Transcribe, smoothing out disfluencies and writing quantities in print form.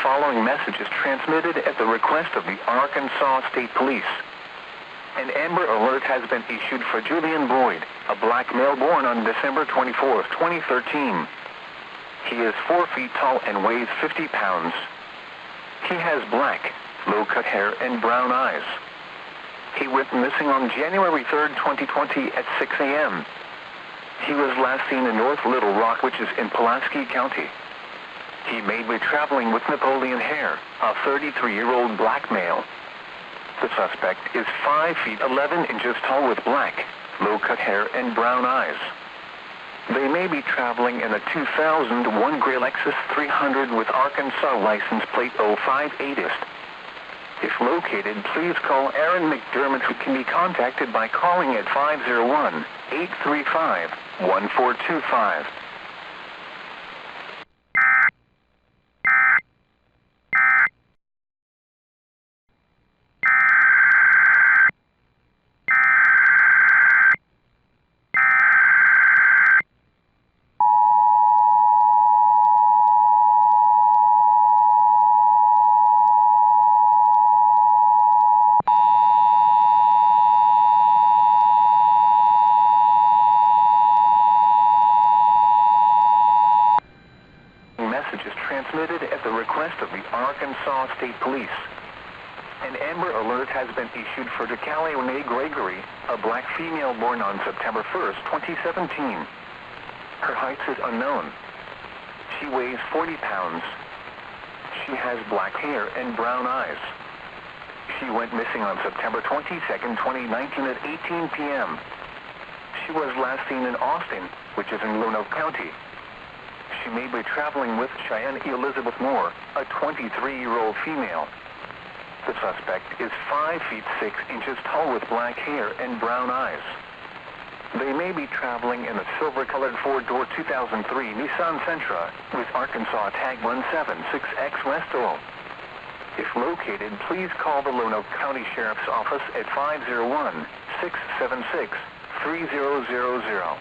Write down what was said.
following message is transmitted at the request of the Arkansas State Police. An Amber Alert has been issued for Julian Boyd, a black male born on December 24, 2013. He is 4 feet tall and weighs 50 pounds. He has black, low-cut hair and brown eyes. He went missing on January 3, 2020 at 6 a.m. He was last seen in North Little Rock, which is in Pulaski County. He may be traveling with Napoleon hair, a 33-year-old black male. The suspect is 5 feet 11 inches tall with black, low-cut hair and brown eyes. They may be traveling in a 2001 gray Lexus 300 with Arkansas license plate 058ist. If located, please call Aaron McDermott, who can be contacted by calling at 501-835-1425. Message is transmitted at the request of the Arkansas State Police. An Amber Alert has been issued for DeCallie Renee Gregory, a black female born on September 1, 2017. Her height is unknown. She weighs 40 pounds. She has black hair and brown eyes. She went missing on September 22, 2019 at 18 p.m. She was last seen in Austin, which is in Lonoke County. She may be traveling with Cheyenne Elizabeth Moore, a 23-year-old female. The suspect is 5 feet 6 inches tall with black hair and brown eyes. They may be traveling in a silver-colored four-door 2003 Nissan Sentra with Arkansas tag 176X West Oil. If located, please call the Lonoke County Sheriff's Office at 501-676-3000.